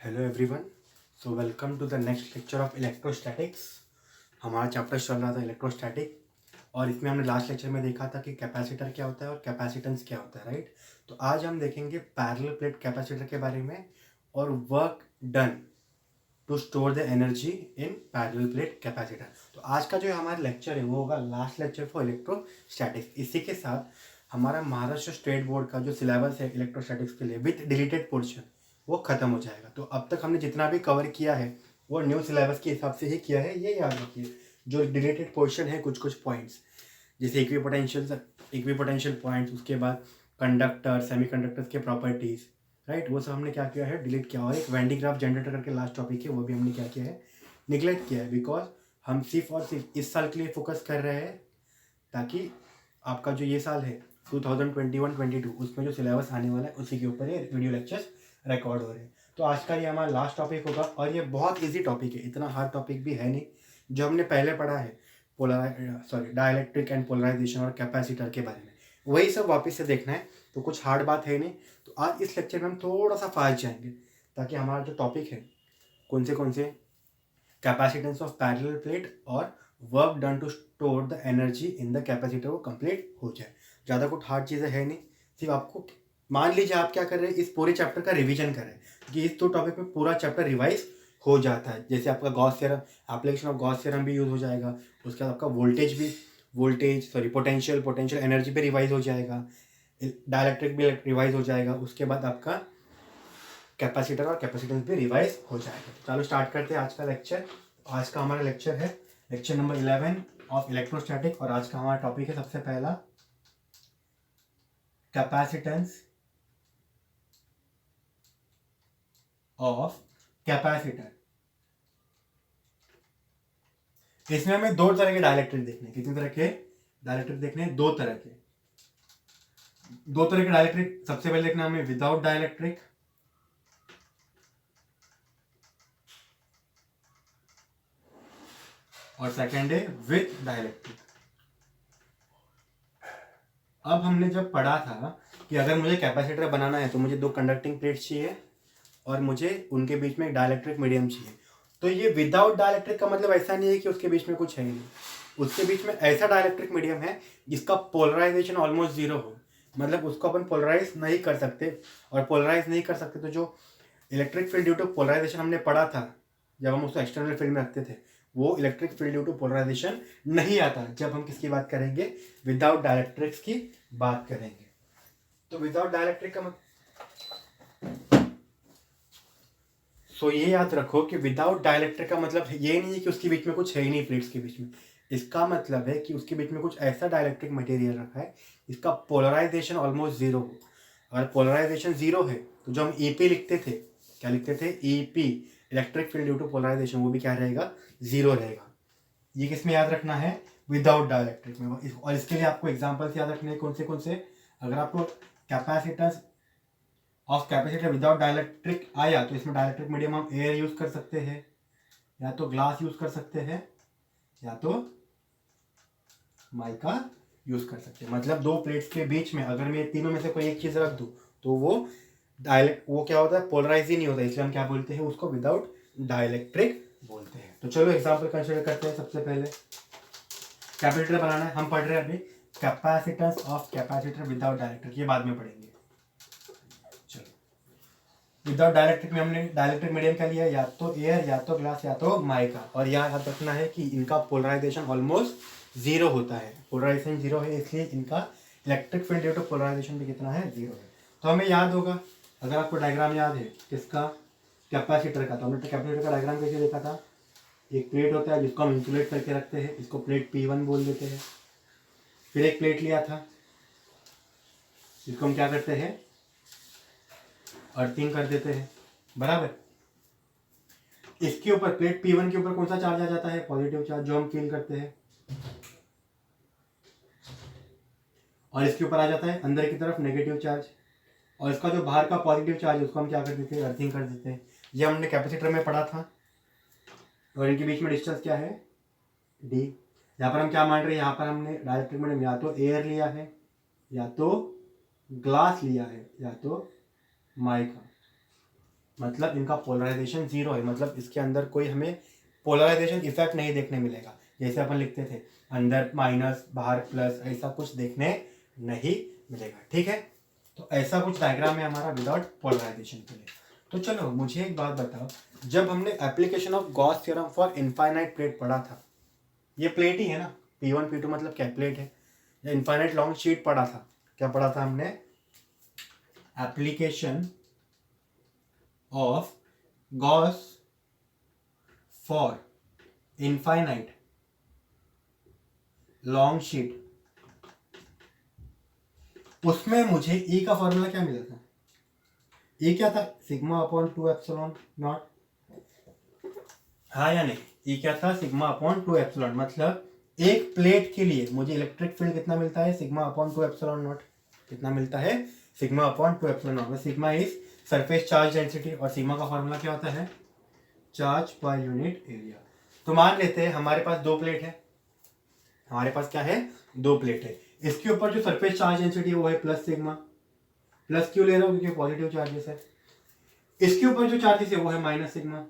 Hello everyone. So welcome to the next lecture of electrostatics. हमारा chapter चल रहा था इलेक्ट्रोस्टैटिक और इसमें हमने लास्ट लेक्चर में देखा था कि कैपेसिटर क्या होता है और कैपेसिटेंस क्या होता है, राइट। तो आज हम देखेंगे पैरेलल प्लेट कैपेसिटर के बारे में और work done to store the energy in parallel plate capacitor. तो आज का जो हमारा लेक्चर है वो होगा लास्ट लेक्चर फॉर इलेक्ट्रोस्टैटिक्स। इसी के साथ हमारा महाराष्ट्र स्टेट बोर्ड का जो सिलेबस है इलेक्ट्रोस्टैटिक्स के लिए विथ डिलीटेड पोर्शन वो खत्म हो जाएगा। तो अब तक हमने जितना भी कवर किया है वो न्यू सिलेबस के हिसाब से ही किया है, ये याद रखिए। जो डिलीटेड पोर्शन है कुछ कुछ पॉइंट्स जैसे इक्विपोटेंशियल पॉइंट्स, उसके बाद कंडक्टर सेमीकंडक्टर्स के प्रॉपर्टीज़, राइट, वो सब हमने क्या किया है, डिलीट किया। और एक वैन डी ग्राफ जनरेटर करके लास्ट टॉपिक है वो भी हमने क्या किया है, निगलेक्ट किया है। बिकॉज हम सिर्फ और सिर्फ इस साल के लिए फोकस कर रहे हैं ताकि आपका जो ये साल है 2021-22 उसमें जो सिलेबस आने वाला है उसी के ऊपर ये वीडियो लेक्चर्स रिकॉर्ड हो रहे हैं। तो आज का ये हमारा लास्ट टॉपिक होगा और ये बहुत इजी टॉपिक है, इतना हार्ड टॉपिक भी है नहीं। जो हमने पहले पढ़ा है डाइलेक्ट्रिक एंड पोलराइजेशन और कैपेसिटर के बारे में वही सब वापस से देखना है, तो कुछ हार्ड बात है नहीं। तो आज इस लेक्चर में हम थोड़ा सा फास्ट जाएंगे ताकि हमारा जो टॉपिक है कौन से कैपेसिटेंस ऑफ पैरेलल प्लेट और work done to store the energy in the capacitor वो कंप्लीट हो जाए। ज़्यादा कुछ हार्ड चीज़ें है नहीं, सिर्फ आपको मान लीजिए आप क्या कर रहे हैं, इस पूरे चैप्टर का रिवीजन कर रहे हैं क्योंकि इस दो टॉपिक में पूरा चैप्टर रिवाइज हो जाता है। जैसे आपका Gauss theorem, application of Gauss theorem भी यूज हो जाएगा, उसके बाद आपका पोटेंशियल एनर्जी भी रिवाइज हो जाएगा, डायलैक्ट्रिक भी रिवाइज हो जाएगा, उसके बाद आपका कैपेसिटर और कैपेसिटेंस भी रिवाइज हो जाएगा। तो चलो स्टार्ट करते हैं आज का लेक्चर। आज का हमारा लेक्चर है लेक्चर नंबर 11 ऑफ इलेक्ट्रोस्टैटिक और आज का हमारा टॉपिक है सबसे पहला कैपेसिटेंस ऑफ कैपेसिटर। इसमें हमें दो तरह के डायलैक्ट्रिक देखने, कितने तरह के डायलैक्ट्रिक देखने, दो तरह के डायलैक्ट्रिक। सबसे पहले देखना हमें विदाउट डायलैक्ट्रिक और सेकेंड है विथ डायलैक्ट्रिक। अब हमने जब पढ़ा था कि अगर मुझे कैपेसिटर बनाना है तो मुझे दो कंडक्टिंग प्लेट्स चाहिए और मुझे उनके बीच में एक डायलैक्ट्रिक मीडियम चाहिए। तो ये विदाउट डायलैक्ट्रिक का मतलब ऐसा नहीं है कि उसके बीच में कुछ है ही नहीं, उसके बीच में ऐसा डायलैक्ट्रिक मीडियम है जिसका पोलराइजेशन ऑलमोस्ट जीरो हो, मतलब उसको अपन पोलराइज नहीं कर सकते। और पोलराइज नहीं कर सकते तो जो electric field due to polarisation हमने पढ़ा था जब हम उसको एक्सटर्नल फील्ड में रखते थे, वो electric field due to polarisation नहीं आता जब हम किसकी बात करेंगे, विदाउट डायलैक्ट्रिक्स की बात करेंगे। तो विदाउट डायलैक्ट्रिक का सो ये याद रखो कि विदाउट डायलैक्ट्रिक का मतलब ये नहीं है कि उसके बीच में कुछ है ही नहीं प्लेट्स के बीच में। इसका मतलब है कि उसके बीच में कुछ ऐसा डायलैक्ट्रिक मटेरियल रखा है इसका पोलराइजेशन ऑलमोस्ट जीरो हो। अगर पोलराइजेशन जीरो है तो जो हम ईपी लिखते थे, क्या लिखते थे, EP, electric field due to polarization, वो भी क्या रहेगा, जीरो रहेगा। ये किस में याद रखना है, विदाउट डायलैक्ट्रिक में। और इसके लिए आपको एग्जाम्पल्स याद रखने हैं कौन से। अगर आपको capacitance of capacitor without dielectric आया तो इसमें डायलैक्ट्रिक मीडियम हम एयर यूज कर सकते हैं, या तो ग्लास यूज कर सकते हैं, या तो माइका यूज कर सकते हैं। मतलब दो प्लेट्स के बीच में अगर मैं तीनों में से कोई एक चीज रख दूं तो वो क्या होता है, पोलराइज ही नहीं होता, इसलिए हम क्या बोलते हैं, उसको विदाउट डायलैक्ट्रिक बोलते हैं। तो चलो एग्जाम्पल कंसिडर करते हैं। सबसे पहले कैपेसिटर बनाना है, हम पढ़ रहे हैं अभी capacitance of capacitor without dielectric, ये बाद में पढ़ेंगे। विदाउट डायलैक्ट्रिक में हमने डायलैक्ट्रिक मीडियम क्या लिया, या तो एयर, या तो ग्लास, या तो माइका। और यहाँ याद रखना है कि इनका पोलराइजेशन ऑलमोस्ट जीरो होता है, पोलराइजेशन जीरो है इसलिए इनका electric field due to polarization भी कितना है, जीरो है। तो हमें याद होगा, अगर आपको डायग्राम याद है किसका, कैपेसिटर का, तो हमने कैपेसिटर का डायग्राम कैसे देखा था, एक प्लेट होता है जिसको हम इंसुलेट करके रखते हैं, इसको प्लेट P1 बोल देते हैं। फिर एक प्लेट लिया था जिसको हम क्या करते हैं, अर्थिंग कर देते हैं, बराबर। इसके ऊपर प्लेट P1 के ऊपर कौन सा चार्ज आ जाता है, पॉजिटिव चार्ज, जो हम फील करते हैं। और इसके ऊपर आ जाता है अंदर की तरफ नेगेटिव चार्ज, और इसका जो बाहर का पॉजिटिव चार्ज है उसको हम क्या कर देते हैं, अर्थिंग कर देते हैं। ये हमने कैपेसिटर में पढ़ा था। और इनके बीच में डिस्टेंस क्या है, D। यहाँ पर हम क्या मान रहे हैं, यहाँ पर हमने डायरेक्ट्रिक मीडियम या तो एयर लिया है, या तो ग्लास लिया है, या तो माइका। मतलब इनका पोलराइजेशन जीरो है, मतलब इसके अंदर कोई हमें पोलराइजेशन इफेक्ट नहीं देखने मिलेगा। जैसे अपन लिखते थे अंदर माइनस बाहर प्लस, ऐसा कुछ देखने नहीं मिलेगा। ठीक है, तो ऐसा कुछ डायग्राम है हमारा विदाउट पोलराइजेशन के लिए। तो चलो मुझे एक बात बताओ, जब हमने application of Gauss theorem for infinite plate पढ़ा था, ये प्लेट ही है ना, P1 P2 मतलब क्या प्लेट है, या इनफाइनाइट लॉन्ग शीट पढ़ा था, क्या पढ़ा था हमने, application of Gauss for infinite long sheet. उसमें मुझे ई का फॉर्मूला क्या मिला था, ई क्या था, सिग्मा अपॉन 2 एप्सिलॉन नॉट, हाँ या नहीं, ई क्या था, सिग्मा अपॉन 2 एप्सिलॉन, मतलब एक प्लेट के लिए मुझे इलेक्ट्रिक फील्ड कितना मिलता है, सिग्मा अपॉन 2 एप्सिलॉन नॉट। कितना मिलता है, sigma upon 2 epsilon naught. Sigma is surface charge density और सिग्मा का फॉर्मूला क्या होता है, चार्ज पर यूनिट एरिया। तो मान लेते हैं हमारे पास दो प्लेट है, हमारे पास क्या है, दो प्लेट है, इसके ऊपर जो सरफेस चार्ज डेंसिटी है वो है प्लस सिग्मा, प्लस क्यों ले रहा हूँ क्योंकि पॉजिटिव चार्जेस है। इसके ऊपर जो चार्जेस है वो है माइनस सिग्मा,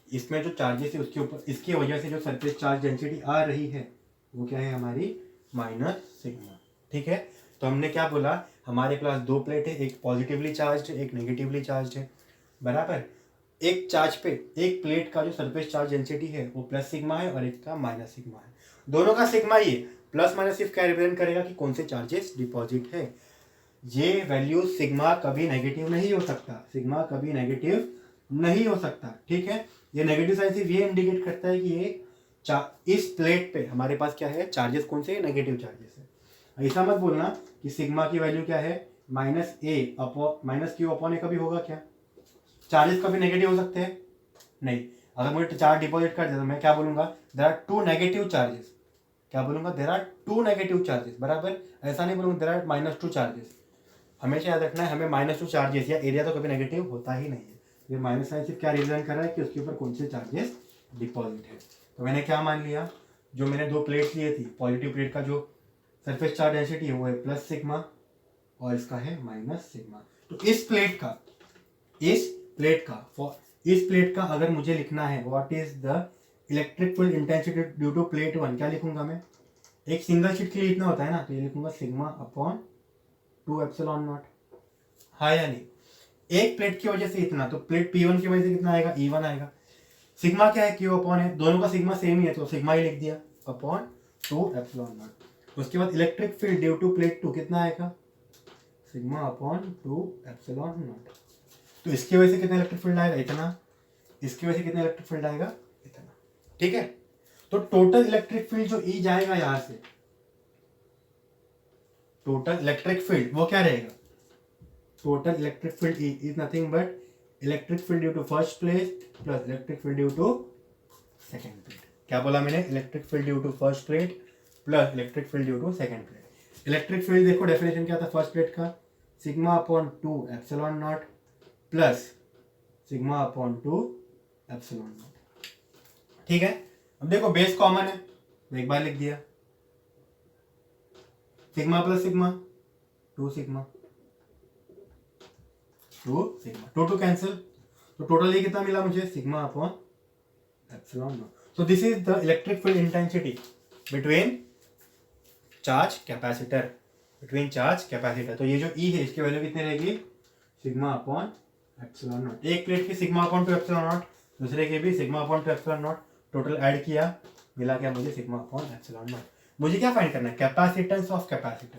इसमें जो चार्जेस है उसके ऊपर, इसकी वजह से जो सरफेस चार्ज डेंसिटी आ रही है वो क्या है हमारी, माइनस सिग्मा। ठीक है, तो हमने क्या बोला, हमारे पास दो प्लेट है, एक पॉजिटिवली चार्ज है एक नेगेटिवली चार्ज है, बराबर। एक चार्ज पे, एक प्लेट का जो सरफेस चार्ज डेंसिटी है वो प्लस सिग्मा है और एक का माइनस सिग्मा है, दोनों का सिग्मा ही है। प्लस माइनस सिर्फ क्या रिप्रेजेंट करेगा कि कौन से चार्जेस डिपॉजिट है। ये वैल्यू सिग्मा कभी नेगेटिव नहीं हो सकता, सिग्मा कभी नेगेटिव नहीं हो सकता। ठीक है, ये नेगेटिव साइन सिर्फ ये इंडिकेट करता है कि ये इस प्लेट पे हमारे पास क्या है, चार्जेस कौन से, नेगेटिव चार्जेस है। ऐसा मत बोलना कि सिग्मा की वैल्यू क्या है, माइनस ए अपॉन माइनस क्यू अपॉन ए कभी होगा क्या, चार्जेस कभी नेगेटिव हो सकते हैं नहीं। अगर मुझे चार्ज डिपॉजिट कर दिया तो मैं क्या बोलूंगा, there are two negative charges, क्या बोलूंगा, there are two negative charges, बराबर। ऐसा नहीं बोलूंगा there are minus two charges, हमेशा याद रखना है हमें माइनस टू चार्जेस, या एरिया तो कभी नेगेटिव होता ही नहीं है। ये माइनस साइन सिर्फ क्या रिप्रेजेंट कर रहा है कि उसके ऊपर कौन से चार्जेस डिपॉजिट है। तो मैंने क्या मान लिया, जो मैंने दो प्लेट लिए थी, पॉजिटिव प्लेट का जो सरफेस चार्ज डेंसिटी है वो है प्लस सिग्मा और इसका है माइनस सिग्मा। तो इस प्लेट का अगर मुझे लिखना है what is the electric field intensity due to plate one, क्या लिखूंगा मैं, एक सिंगल शीट के लिए इतना होता है ना, तो ये लिखूंगा सिग्मा अपॉन 2 एप्सिलॉन नॉट, हाँ या नहीं। एक प्लेट की वजह से इतना, तो प्लेट P1 की वजह से कितना आएगा, E1 आएगा। सिग्मा क्या है, Q अपॉन है, दोनों का सिग्मा सेम ही है तो सिग्मा ही लिख दिया अपॉन 2 एप्सिलॉन नॉट। उसके बाद electric field due to plate 2 कितना आएगा, सिग्मा अपॉन 2 एप्सिलॉन नॉट। तो इसकी वजह से कितना इलेक्ट्रिक फील्ड आएगा, इतना, इसकी वजह से कितना इलेक्ट्रिक फील्ड आएगा, इतना। ठीक है, तो टोटल इलेक्ट्रिक फील्ड जो E जाएगा यहां से, टोटल इलेक्ट्रिक फील्ड वो क्या रहेगा, total electric field E is nothing but electric field due to first plate plus electric field due to second plate. क्या बोला मैंने, electric field due to first plate plus electric field due to second plate. Electric field देखो definition क्या था first plate का, sigma upon 2 epsilon naught plus sigma upon 2 epsilon naught. ठीक है, अब देखो बेस कॉमन है, एक बार लिख दिया, sigma plus sigma 2 sigma, 2 cancel, तो टोटल ये कितना मिला मुझे, sigma upon epsilon not. So this is the electric field intensity between charge capacitor, तो ये जो E है इसकी वैल्यू कितनी रहेगी, सिग्मा अपॉन एप्सिलॉन नॉट। एक प्लेट की सिग्मा अपॉन 2 एप्सिलॉन नॉट, दूसरे के भी sigma upon 2 epsilon not, total add किया, मिला क्या मुझे, सिग्मा अपॉन एप्सिलॉन नॉट। मुझे क्या फाइंड करना है, कैपेसिटेंस ऑफ कैपेसिटर।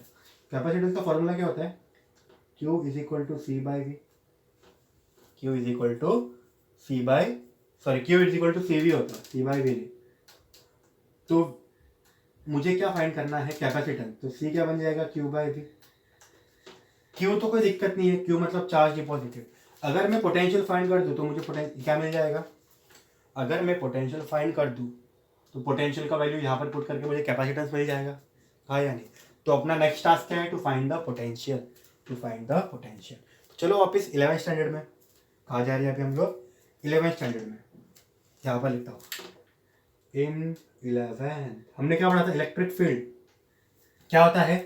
कैपेसिटेंस का फॉर्मूला क्या होता है, Q is equal to C by V, Q is equal to C by, sorry Q is equal to C V होता है, सी बाई वी। तो मुझे क्या फाइंड करना है, कैपेसिटेंस, तो C क्या बन जाएगा, Q बाई वी। Q तो कोई दिक्कत नहीं है, Q मतलब चार्ज डिपॉजिटेड। अगर मैं पोटेंशियल फाइंड कर दूं तो मुझे पोटेंशियल क्या मिल जाएगा, अगर मैं पोटेंशियल फाइंड कर दूं तो पोटेंशियल का वैल्यू यहाँ पर पुट करके मुझे कैपेसिटेंस मिल जाएगा, हाँ या नहीं। तो अपना नेक्स्ट टास्क क्या है, टू फाइंड द पोटेंशियल, चलो वापस 11th स्टैंडर्ड में, कहाँ जा रहे हैं अभी हम लोग, 11th स्टैंडर्ड में। यहाँ पर लिखता हूँ, इन 11 हमने क्या पढ़ा था, इलेक्ट्रिक फील्ड क्या होता है,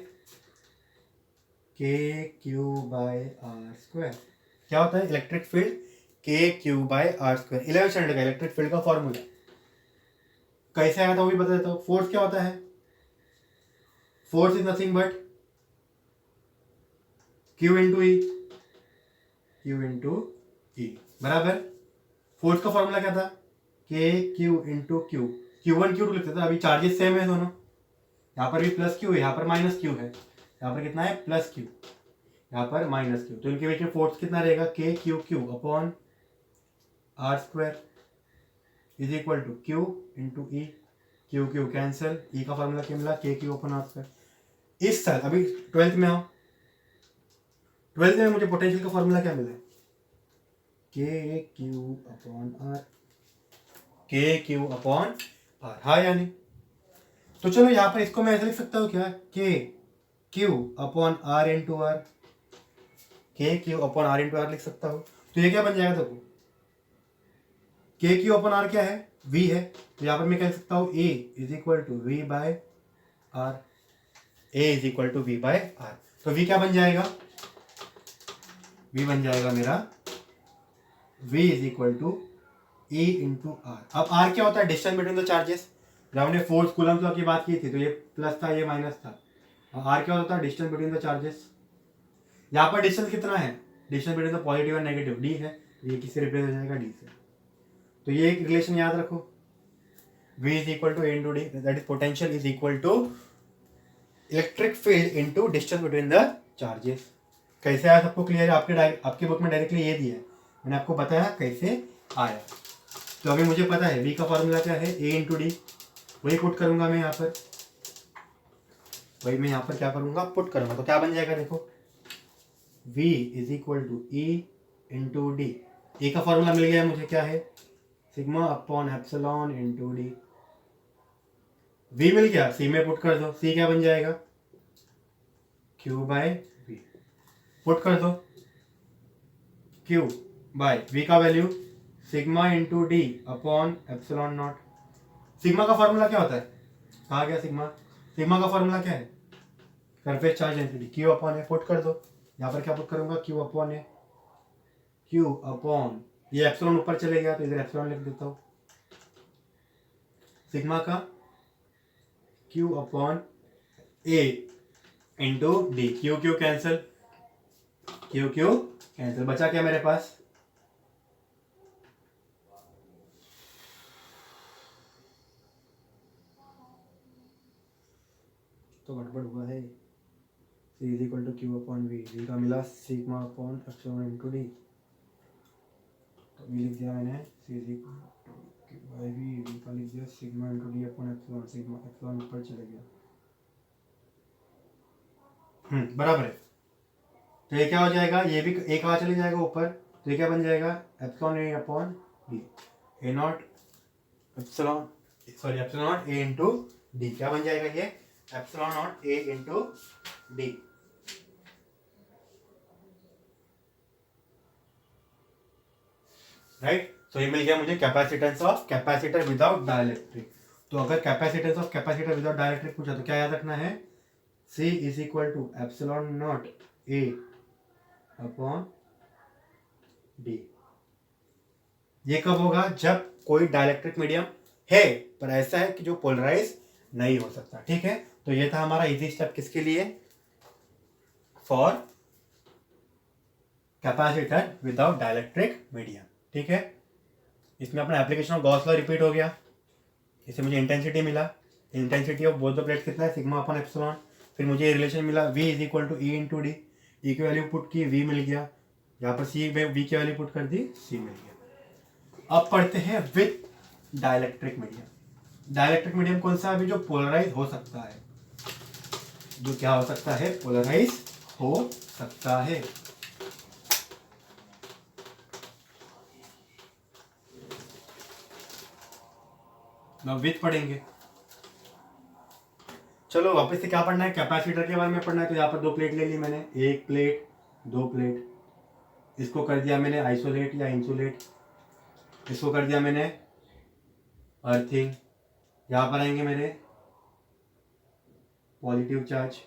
KQ/R²। क्या होता है electric field, K Q by R square. 11th standard का इलेक्ट्रिक फील्ड का फॉर्मूला कैसे आया था वो भी बता देता हूँ। फोर्स क्या होता है, force is nothing but Q into E, Q into E बराबर। फोर्स का फॉर्मूला क्या था, के Q into Q, Q1 Q2 लिखते थे। अभी चार्जेस सेम है दोनों, यहाँ पर भी प्लस क्यू है, यहाँ पर माइनस क्यू है, यहाँ पर कितना है प्लस क्यू, यहाँ पर माइनस क्यू, तो इनके बीच में फोर्स कितना रहेगा, K Q Q upon R square is equal to Q into E, Q Q cancel, E का फॉर्मूला क्या मिला, के क्यू अपॉन आर स्क्वायर। इस साल अभी 12th में आओ, 12th में मुझे पोटेंशियल का फॉर्मूला क्या मिला, के Q upon are, K Q upon are, हाँ या नहीं। तो चलो यहाँ पर इसको मैं ऐसे लिख सकता हूँ क्या, K Q upon R into R, K Q upon R into R लिख सकता हूँ। तो ये क्या बन जाएगा देखो, के क्यू अपॉन आर क्या है, वी है, तो यहाँ पर मैं कह सकता हूँ A is equal to V by R, A is equal to V by R. तो वी क्या बन जाएगा, वी बन जाएगा मेरा V is equal to E into R. अब आर क्या होता है, डिस्टेंस बिटवीन द चार्जेस। जब हमने फोर्स कूलम्ब लॉ की बात की थी तो ये प्लस था ये माइनस था, आर क्या होता है, डिस्टेंस बिटवीन द चार्जेस। यहाँ पर डिस्टेंस कितना है, distance between the positive and negative D है, ये किससे रिप्लेस हो जाएगा, डी से। तो ये एक रिलेशन याद रखो, V is equal to A into D, that is potential is equal to electric field into distance between the charges. कैसे आया सबको क्लियर है, आपके बुक में डायरेक्टली ये दिया है, मैंने आपको बताया कैसे आया। तो अभी मुझे पता है V का फॉर्मूला क्या है, ए इंटू डी, वही पुट करूंगा मैं यहाँ पर, वही मैं यहाँ पर क्या करूंगा, पुट करूंगा। तो क्या बन जाएगा देखो, V is equal to E into D, A का फॉर्मूला मिल गया मुझे, क्या है sigma upon epsilon into D. V मिल गया, सी में पुट कर दो, सी क्या बन जाएगा, क्यू बाय वी, पुट कर दो क्यू बाय वी का value sigma into D upon epsilon naught. Sigma का फॉर्मूला क्या होता है, कहा गया सिग्मा, सिग्मा का फॉर्मूला क्या है, surface charge density, Q upon A, put कर दो। यहाँ पर क्या पुट करूंगा, Q upon A, Q upon ये एप्सिलॉन ऊपर चले गया तो इधर एप्सिलॉन लिख देता हूँ, सिग्मा का Q upon A into D, Q Q cancel, Q Q cancel, बचा क्या मेरे पास, तो गड़बड़ हुआ है, C is equal to Q upon V, V का मिला sigma upon epsilon into D, तो वी लिख दिया मैंने, C is equal to Q by V, V का लिख दिया sigma into D upon epsilon, sigma epsilon ऊपर चले गया, बराबर है। तो ये क्या हो जाएगा, ये भी एक आ चले जाएगा ऊपर, तो ये क्या बन जाएगा, epsilon A upon D, A naught epsilon, sorry epsilon naught A into D, क्या बन जाएगा ये, epsilon naught A into D. Right, तो ये मिल गया मुझे capacitance of capacitor without dielectric. तो अगर capacitance of capacitor without dielectric पूछा तो क्या याद रखना है, C is equal to epsilon naught A upon D. ये कब होगा, जब कोई डाइलेक्ट्रिक मीडियम है पर ऐसा है कि जो पोलराइज नहीं हो सकता। ठीक है, तो ये था हमारा इजी स्टेप किसके लिए, for capacitor without dielectric medium. ठीक है, इसमें अपना application of Gauss law repeat हो गया, इससे मुझे इंटेंसिटी मिला, intensity of both the plate कितना है, सिग्मा अपॉन एप्सिलॉन। फिर मुझे ये रिलेशन मिला V is equal to E into D, E की वैल्यू पुट की V मिल गया, यहाँ पर C में V की वैल्यू पुट कर दी, C मिल गया। अब पढ़ते हैं with dielectric medium. Dielectric medium कौन सा, अभी जो पोलराइज हो सकता है, जो क्या हो सकता है, पोलराइज हो सकता है। ना विथ पढ़ेंगे, चलो वापस से क्या पढ़ना है, कैपेसिटर के बारे में पढ़ना है। तो यहाँ पर दो प्लेट ले ली मैंने, एक प्लेट दो प्लेट, इसको कर दिया मैंने आइसोलेट या इंसुलेट, इसको कर दिया मैंने अर्थिंग। यहाँ पर आएंगे मेरे पॉजिटिव चार्ज,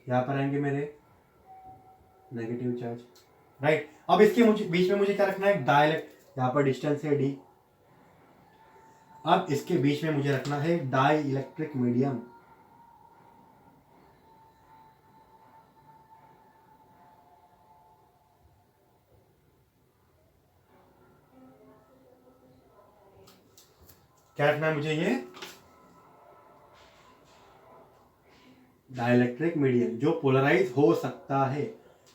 यहाँ पर आएंगे मेरे नेगेटिव चार्ज। राइट। अब इसके मुझे बीच में मुझे क्या रखना है, डाइलेक्ट, यहाँ पर डिस्टेंस है डी, अब इसके बीच में मुझे रखना है डाई इलेक्ट्रिक मीडियम। क्या रखना है मुझे, ये डाइलेक्ट्रिक मीडियम जो पोलराइज हो सकता है।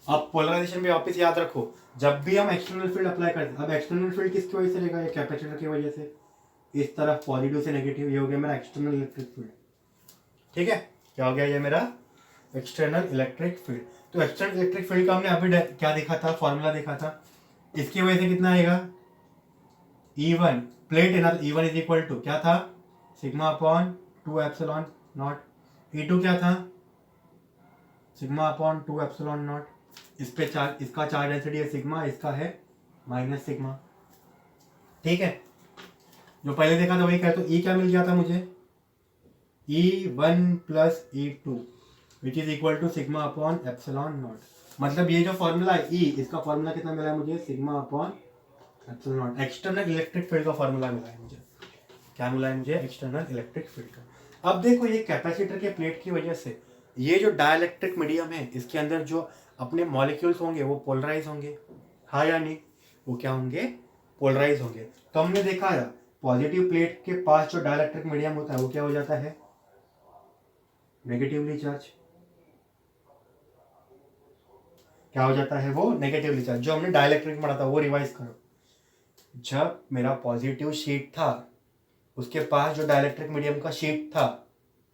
अब पोलराइजेशन में वापस याद रखो, जब भी हम एक्सटर्नल फील्ड अप्लाई करते हैं, अब एक्सटर्नल फील्ड किसकी वजह से रहेगा, ये कैपेसिटर की वजह से, इस तरफ पॉजिटिव से नेगेटिव, ये हो गया मेरा एक्सटर्नल इलेक्ट्रिक फील्ड। ठीक है, क्या हो गया ये मेरा एक्सटर्नल इलेक्ट्रिक फील्ड। तो एक्सटर्नल इलेक्ट्रिक फील्ड का हमने अभी क्या देखा था, फॉर्मूला देखा था, इसकी वजह से कितना आएगा, E1, प्लेट है ना, तो E1 इज इक्वल टू क्या था, sigma upon 2 epsilon not. E2 क्या था, सिग्मा अपॉन 2 एप्सिलॉन नॉट। इस पे चार्ज, इसका चार्ज डेंसिटी है सिग्मा, इसका है माइनस सिग्मा। ठीक है, जो पहले देखा था वही कह, तो E क्या मिल गया था मुझे, E1 plus E2 which is equal to sigma upon epsilon naught. मतलब ये जो फॉर्मूला है E, इसका फॉर्मूला कितना मिला है मुझे, sigma upon epsilon not. External electric field का फॉर्मूला मिला है मुझे, क्या मिला है मुझे, एक्सटर्नल इलेक्ट्रिक फील्ड का। अब देखो ये कैपेसिटर के प्लेट की वजह से ये जो डाइलेक्ट्रिक मीडियम है, इसके अंदर जो अपने मॉलिक्यूल्स होंगे वो पोलराइज होंगे, हाँ या नहीं, वो क्या होंगे, पोलराइज होंगे। तो हमने देखा है पॉजिटिव प्लेट के पास जो डाइलेक्ट्रिक मीडियम होता है वो क्या हो जाता है, नेगेटिवली चार्ज। क्या हो जाता है वो, नेगेटिवली चार्ज। जो हमने डाइलेक्ट्रिक पढ़ा था वो रिवाइज करो, जब मेरा पॉजिटिव शीट था उसके पास जो डाइलेक्ट्रिक मीडियम का शीट था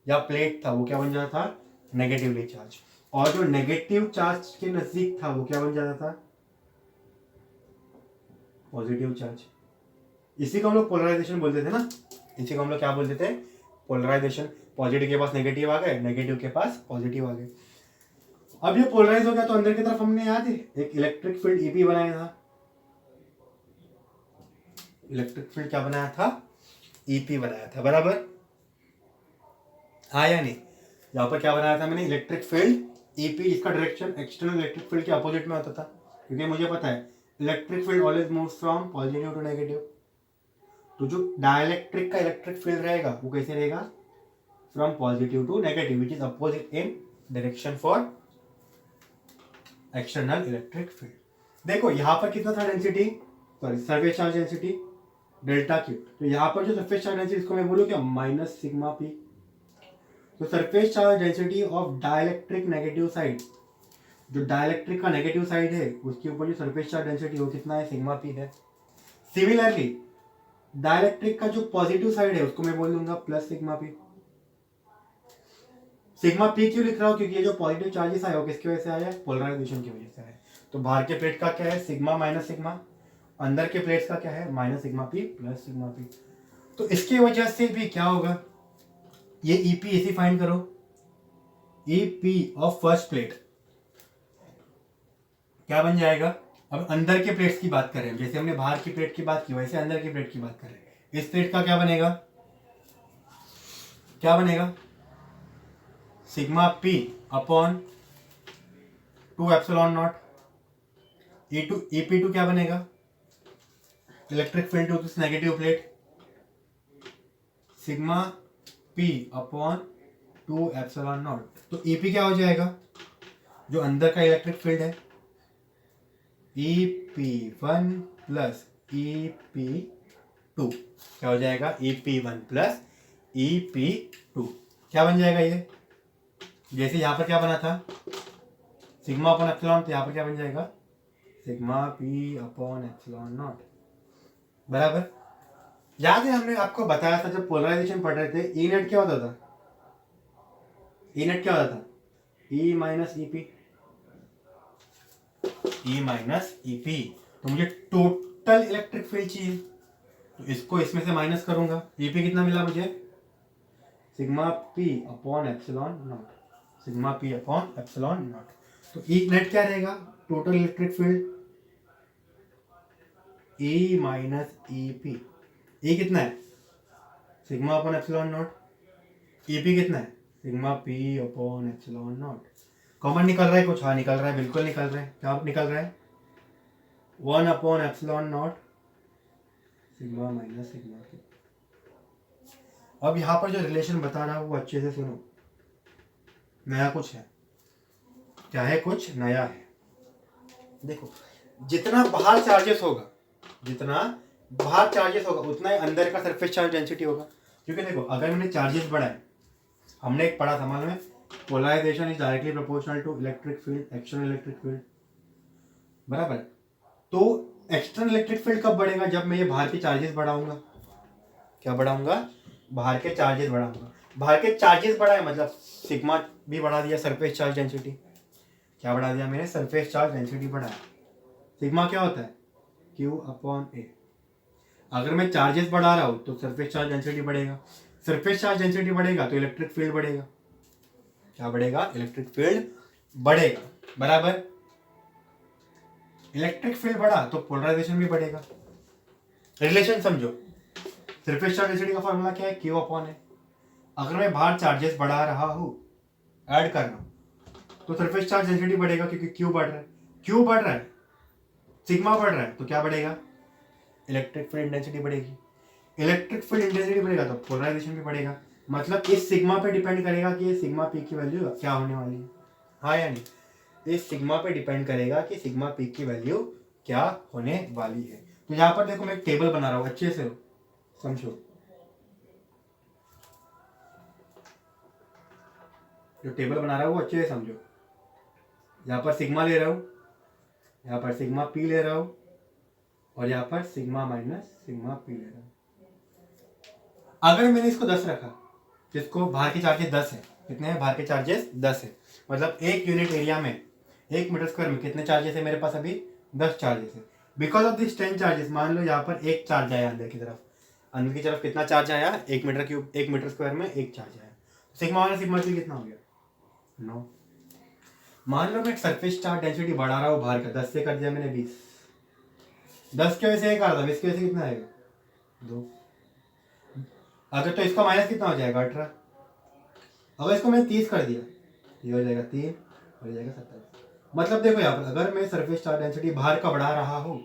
या प्लेट था वो क्या बन जाता था, नेगेटिवली चार्ज। और जो नेगेटिव चार्ज के नजदीक था वो क्या बन जाता था, पॉजिटिव चार्ज। इसी को हम लोग पोलराइजेशन बोलते थे ना, इसी को हम लोग क्या बोलते थे, पोलराइजेशन। पॉजिटिव के पास नेगेटिव आ गए, नेगेटिव के पास पॉजिटिव आ गए। अब ये पोलराइज हो गया तो अंदर की तरफ हमने याद है एक इलेक्ट्रिक फील्ड ईपी बनाया था, इलेक्ट्रिक फील्ड क्या बनाया था, ईपी बनाया था, बराबर, हाँ या नहीं। यहाँ पर क्या बनाया था मैंने, इलेक्ट्रिक फील्ड ईपी, इसका डायरेक्शन एक्सटर्नल इलेक्ट्रिक फील्ड के अपोजिट में होता था, क्योंकि मुझे पता है electric field always moves from positive to negative. तो जो डाइलेक्ट्रिक का इलेक्ट्रिक फील्ड रहेगा वो कैसे रहेगा, from positive to negative, which is opposite in direction for external electric field. देखो यहाँ पर कितना था density, sorry surface charge density delta Q. तो यहाँ पर जो सरफेस चार्ज डेंसिटी इसको मैं बोलूँ क्या, माइनस सिग्मा पी। तो surface charge density of dielectric negative side, जो डाइलेक्ट्रिक का नेगेटिव साइड है उसके ऊपर जो सरफेस चार्ज डेंसिटी वो कितना है, सिग्मा पी है। सिमिलरली डाइलेक्ट्रिक का जो पॉजिटिव साइड है उसको मैं बोल दूंगा plus sigma P. Sigma P क्यों लिख रहा हूँ, क्योंकि ये जो पॉजिटिव चार्जेस आए वो किसकी वजह से आया, पोलराइजेशन की वजह से आया। तो बाहर के प्लेट का क्या है, सिग्मा माइनस सिग्मा, अंदर के प्लेट्स का क्या है, minus sigma P plus sigma P. तो इसकी वजह से भी क्या होगा, ये ईपी इसी फाइंड करो, ईपी ऑफ फर्स्ट प्लेट क्या बन जाएगा। अब अंदर के प्लेट्स की बात करें, जैसे हमने बाहर की प्लेट की बात की वैसे अंदर की प्लेट की बात करें, इस प्लेट का क्या बनेगा, क्या बनेगा, sigma P upon 2 epsilon naught. EP two क्या बनेगा, electric field to this negative plate, sigma P upon 2 epsilon naught. तो ईपी क्या हो जाएगा, जो अंदर का इलेक्ट्रिक फील्ड है, EP1 प्लस EP2 क्या हो जाएगा, EP1 प्लस EP2 क्या बन जाएगा ये, जैसे यहाँ पर क्या बना था सिग्मा अपॉन एप्सिलॉन, तो यहाँ पर क्या बन जाएगा, sigma P upon epsilon not, बराबर। याद है हमने आपको बताया था जब पोलराइजेशन पढ़ रहे थे, ई नेट क्या होता था, ई नेट क्या होता था, E minus EP, E minus EP. तो मुझे टोटल इलेक्ट्रिक फील्ड चाहिए, तो इसको इसमें से माइनस करूंगा, ईपी कितना मिला मुझे, sigma P upon epsilon naught, sigma P upon epsilon naught. तो ई नेट क्या रहेगा, total electric field E minus E P. E कितना है, sigma upon epsilon naught, EP कितना है, sigma P upon epsilon naught. Common निकल रहा है कुछ, हाँ निकल रहा है, बिल्कुल निकल रहा है, क्या निकल रहा है, 1/ε0 सिग्मा माइनस सिग्मा के। अब यहाँ पर जो रिलेशन बता रहा हूँ वो अच्छे से सुनो, नया कुछ है। क्या है? कुछ नया है। देखो, जितना बाहर चार्जेस होगा, जितना बाहर चार्जेस होगा उतना ही अंदर का सरफेस चार्ज डेंसिटी होगा। क्योंकि देखो, अगर मैंने चार्जेस बढ़ाए, हमने एक पढ़ा था मालूम है, polarization is directly proportional to electric field, external electric field, बराबर। तो एक्सटर्नल इलेक्ट्रिक फील्ड कब बढ़ेगा? जब मैं ये बाहर के चार्जेस बढ़ाऊंगा। क्या बढ़ाऊंगा? बाहर के चार्जेस बढ़ाऊंगा। बाहर के चार्जेस बढ़ाए मतलब सिग्मा भी बढ़ा दिया, सरफेस चार्ज डेंसिटी। क्या बढ़ा दिया मैंने? सरफेस चार्ज डेंसिटी बढ़ाया। सिग्मा क्या होता है? Q/A। अगर मैं चार्जेस बढ़ा रहा हूं तो सरफेस चार्ज डेंसिटी बढ़ेगा। सरफेस चार्ज डेंसिटी बढ़ेगा तो इलेक्ट्रिक फील्ड बढ़ेगा। क्या बढ़ेगा? इलेक्ट्रिक फील्ड बढ़ेगा, बराबर। इलेक्ट्रिक फील्ड बढ़ा तो पोलराइजेशन भी बढ़ेगा। रिलेशन समझो, सरफेस चार्ज डेंसिटी का फॉर्मूला क्या है? Q/A। अगर मैं बाहर चार्जेस बढ़ा रहा हूं, ऐड कर रहा हूं, तो सरफेस चार्ज डेंसिटी बढ़ेगा क्योंकि क्यू बढ़ रहा है। क्यू बढ़ रहा है, सिग्मा बढ़ रहा है, तो क्या बढ़ेगा? इलेक्ट्रिक फील्ड इंटेंसिटी बढ़ेगी। इलेक्ट्रिक फील्ड इंटेंसिटी बढ़ेगा तो पोलराइजेशन भी बढ़ेगा। मतलब इस सिग्मा पे डिपेंड करेगा कि ये सिग्मा पी की वैल्यू क्या होने वाली है। हाँ या नहीं? इस सिग्मा पे डिपेंड करेगा कि सिग्मा पी की वैल्यू क्या होने वाली है। तो यहाँ पर देखो, मैं एक टेबल बना रहा हूँ, अच्छे से समझो। जो टेबल बना रहा हूँ वो अच्छे से समझो। यहाँ पर सिग्मा ले रहा हूँ, यहाँ पर सिग्मा पी ले रहा हूँ, और यहाँ पर सिग्मा माइनस सिग्मा पी ले रहा हूँ। अगर मैंने इसको 10 रखा, जिसको बाहर के चार्जेस 10 है, कितने हैं बाहर के चार्जेस? 10 है। मतलब एक यूनिट एरिया में, 1 मीटर स्क्वायर में कितने चार्जेस है मेरे पास? अभी 10 चार्जेस है। बिकॉज ऑफ दिस 10 चार्जेस, मान लो यहाँ पर एक चार्ज आया अंदर की तरफ। अंदर की तरफ कितना चार्ज आया? 1 मीटर स्क्वायर में एक चार्ज आया। सिग्मा माइनस सिग्मा पी कितना हो गया? 9। मान लो मैं सरफेस चार्ज डेंसिटी बढ़ा रहा हूँ बाहर का, 10 से कर दिया मैंने 20। 10 की वजह से एक आ रहा था, 20 की वजह से कितना आएगा? 2। अगर तो इसका माइनस कितना हो जाएगा? 18। अगर इसको मैंने 30 कर दिया, ये हो जाएगा 3, हो जाएगा 27। मतलब देखो यहाँ पर, अगर मैं सरफेस चार्ज डेंसिटी बाहर का बढ़ा रहा हूँ,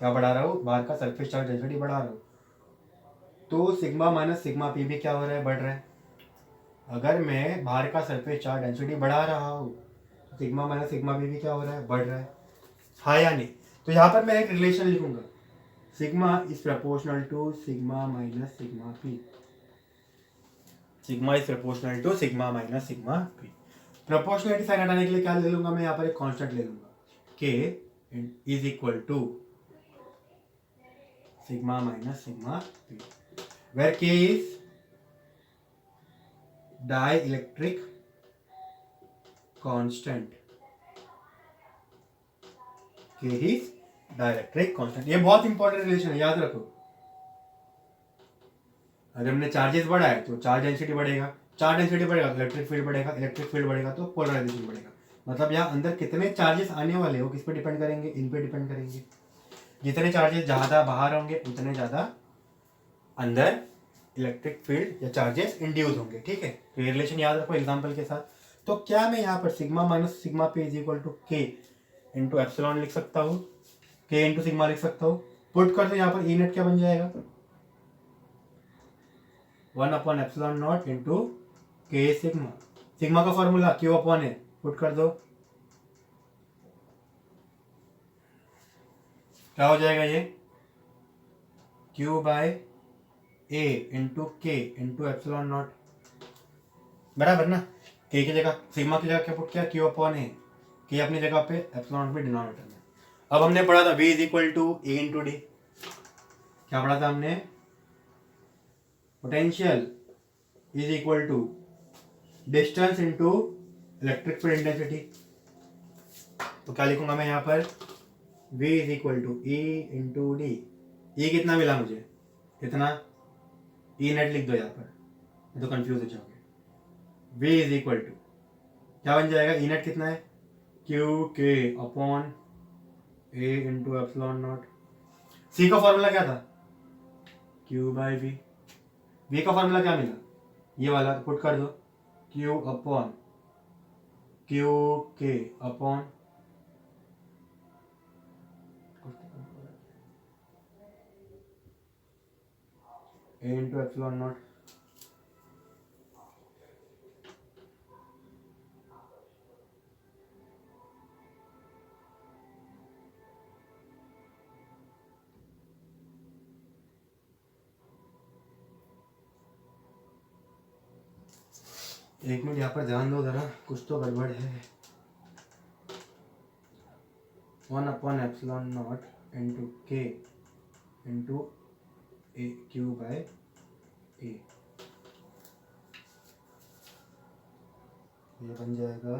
क्या बढ़ा रहा हूँ? बाहर का सरफेस चार्ज डेंसिटी बढ़ा रहा हूँ, तो सिग्मा माइनस सिग्मा पी भी क्या हो रहा है? बढ़ रहा है। अगर मैं बाहर का सरफेस चार्ज डेंसिटी बढ़ा रहा हूँ, तो सिग्मा माइनस सिग्मा पी भी क्या हो रहा है? बढ़ रहा है। हाँ या नहीं? तो यहाँ पर मैं एक रिलेशन लिखूंगा, sigma is proportional to sigma minus sigma P. Sigma is proportional to sigma minus sigma P. Proportionality sign हटाने के लिए क्या ले लूंगा मैं? यहाँ पर एक कांस्टेंट ले लूंगा, k is equal to sigma minus sigma P, where k is dielectric constant. k is dielectric constant. ये बहुत इंपॉर्टेंट रिलेशन है, याद रखो। अगर हमने चार्जेस बढ़ाए तो चार्ज डेंसिटी बढ़ेगा, चार्ज डेंसिटी बढ़ेगा तो इलेक्ट्रिक फील्ड बढ़ेगा, इलेक्ट्रिक फील्ड बढ़ेगा तो पोलराइजेशन बढ़ेगा। मतलब यहाँ अंदर कितने चार्जेस आने वाले हो किस पे डिपेंड करेंगे? इन पे डिपेंड करेंगे। जितने चार्जेस ज़्यादा बाहर होंगे उतने ज़्यादा अंदर इलेक्ट्रिक फील्ड या चार्जेस इंड्यूस होंगे। ठीक है, तो ये रिलेशन याद रखो एग्जाम्पल के साथ। तो क्या मैं यहाँ पर सिग्मा माइनस सिग्मा पे इज इक्वल टू के इंटू एप्सिलॉन लिख सकता हूँ, के इंटू सिग्मा लिख सकता हूँ। पुट कर दो, यहाँ पर ई नेट क्या बन जाएगा? 1/ε0 इंटू के सिग्मा। सिग्मा का फॉर्मूला Q/A, पुट कर दो, क्या हो जाएगा? ये Q/A इंटू के इंटू ε0, बराबर ना। के की जगह सिग्मा की जगह क्या पुट किया? Q/A। के अपनी जगह पे, ε0 पे डिनोमिनेटर में। अब हमने पढ़ा था V is equal to A into D. क्या पढ़ा था हमने? Potential is equal to distance into electric field intensity. तो क्या लिखूंगा मैं यहाँ पर? V is equal to E into D. E कितना मिला मुझे? कितना? ई नेट लिख दो यहाँ पर, तो कंफ्यूज हो जाओगे। V इज इक्वल टू क्या बन जाएगा? ई नेट कितना है? Q K upon A into ε0। सी का फॉर्मूला क्या था? Q/V। V का फॉर्मूला क्या मिला? ये वाला, पुट कर दो, Q upon Q K upon A into epsilon not, एक मिनट यहाँ पर ध्यान दो जरा, कुछ तो गड़बड़ है। 1 upon epsilon naught into K into A Q by ए, ये बन जाएगा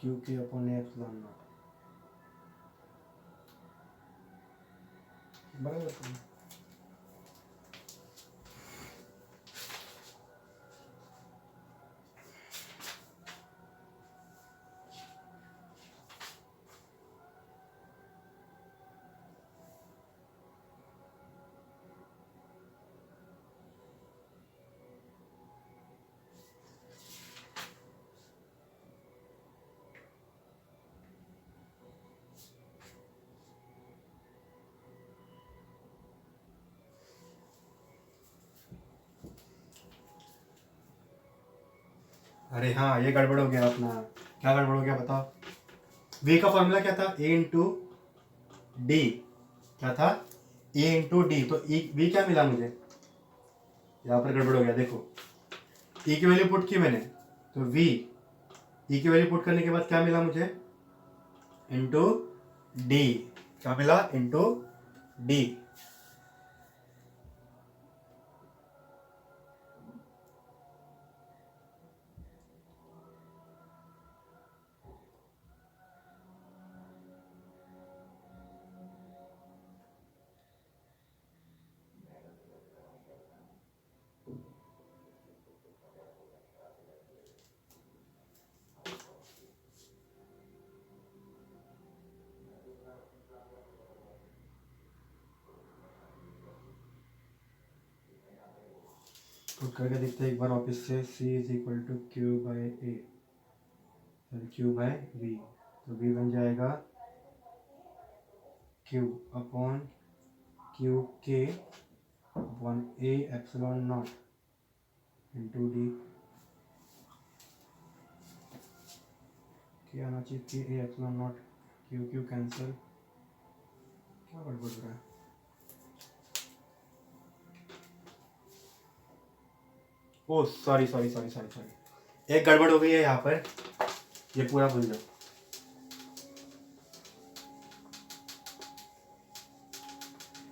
Q K upon A epsilon not, बराबर। अरे हाँ, ये गड़बड़ हो गया अपना। क्या गड़बड़ हो गया बताओ? v का फॉर्मूला क्या था? a into D. क्या था? a into D. तो v क्या मिला मुझे? यहाँ पर गड़बड़ हो गया, देखो e की वैल्यू पुट की मैंने, तो v e की वैल्यू पुट करने के बाद क्या मिला मुझे? Into D. क्या मिला? Into D. तो करके देखते हैं एक बार वापस से। c is equal to Q by A, Q by V. तो v बन जाएगा q upon Q K upon A epsilon naught into D. क्या आना चाहिए? K A epsilon naught, Q Q cancel. क्या गड़बड़ हो रहा है? Oh sorry sorry sorry sorry sorry, एक गड़बड़ हो गई है यहाँ पर, ये पूरा भूल जाओ।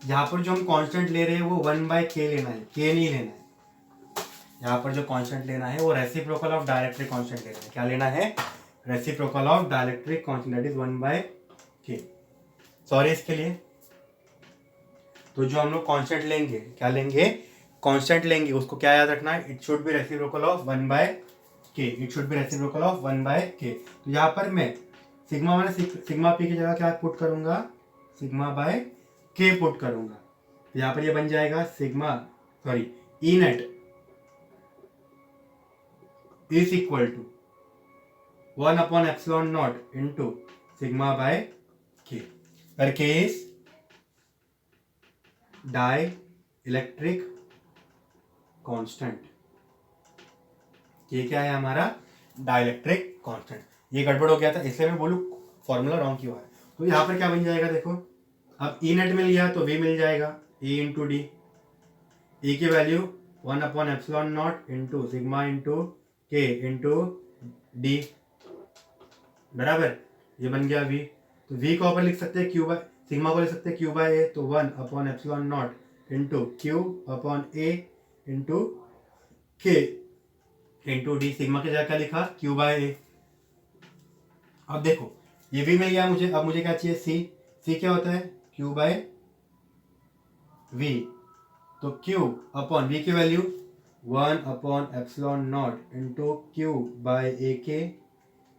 यहाँ पर जो हम कांस्टेंट ले रहे हैं वो 1/k लेना है, k नहीं लेना है। यहाँ पर जो कांस्टेंट लेना है वो रेसिप्रोकल ऑफ डाइलेक्ट्रिक कांस्टेंट लेना है। क्या लेना है? Reciprocal of dielectric constant, that is 1/k। Sorry इसके लिए। तो जो हम लोग कांस्टेंट लेंगे, क्या लेंगे? कांस्टेंट लेंगे, उसको क्या याद रखना है? It should be reciprocal of 1/k। It should be reciprocal of 1/k। तो यहाँ पर मैं सिग्मा मैंने सिग्मा पी की जगह क्या पुट करूंगा? सिग्मा बाय के पुट करूंगा। तो यहाँ पर ये बन जाएगा sigma sorry E net is equal to 1 upon epsilon naught into sigma by K, पर के इज डाई इलेक्ट्रिक कांस्टेंट। ये क्या है हमारा? Dielectric constant. ये गड़बड़ हो गया था, इसलिए मैं बोलूँ फॉर्मूला रॉन्ग क्यों है। तो यहाँ पर क्या बन जाएगा देखो, अब ई नेट मिल गया तो वी मिल जाएगा ई इंटू डी। ई की value 1 upon epsilon naught into sigma into K into D, बराबर। ये बन गया वी। तो वी को ऊपर लिख सकते हैं क्यू बाय, सिग्मा को लिख सकते हैं क्यू बाय ए, तो 1 upon epsilon naught into Q upon A into K into D. Sigma की जगह क्या लिखा? क्यू बाय ए। अब देखो ये भी मिल गया मुझे। अब मुझे क्या चाहिए? सी। सी क्या होता है? Q by V. तो क्यू अपॉन वी की value 1 upon epsilon naught into Q by A K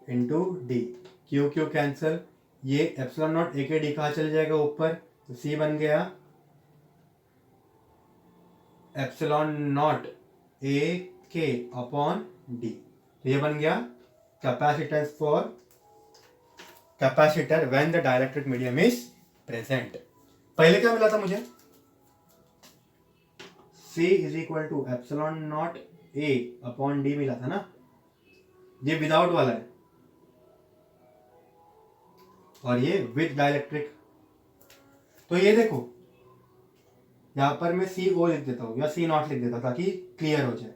into D. Q Q cancel, ये epsilon naught A K D कहाँ चल जाएगा? ऊपर। तो सी बन गया एप्सिलॉन नॉट ए के अपॉन डी। तो ये बन गया capacitance for capacitor when the dielectric medium is present. पहले क्या मिला था मुझे? C is equal to epsilon naught A upon D मिला था ना, ये विदाउट वाला है और ये विद डाइलेक्ट्रिक। तो ये देखो यहां पर मैं CO लिख देता हूं या C नॉट लिख देता हूं ताकि क्लियर हो जाए।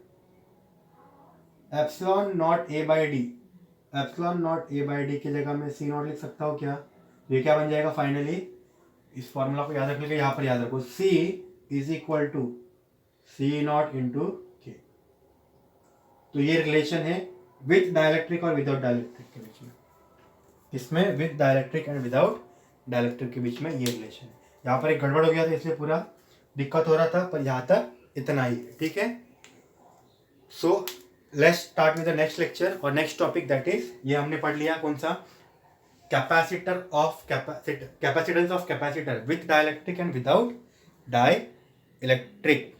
Epsilon naught A by D, epsilon naught A by D की जगह मैं C नॉट लिख सकता हूँ क्या? ये क्या बन जाएगा फाइनली, इस फॉर्मूला को याद रखने के यहाँ पर याद रखो, C is equal to C naught into K. तो ये रिलेशन है विद डाइलेक्ट्रिक और विदाउट डाइलेक्ट्रिक के बीच में, इसमें with dielectric and without dielectric के बीच में ये रिलेशन है। यहाँ पर एक गड़बड़ हो गया था इसलिए पूरा दिक्कत हो रहा था, पर यहाँ तक इतना ही है, ठीक है। So let's start with the next lecture और नेक्स्ट टॉपिक दैट इज, ये हमने पढ़ लिया कौन सा, capacitor of capacitance of capacitor with dielectric and without die electric.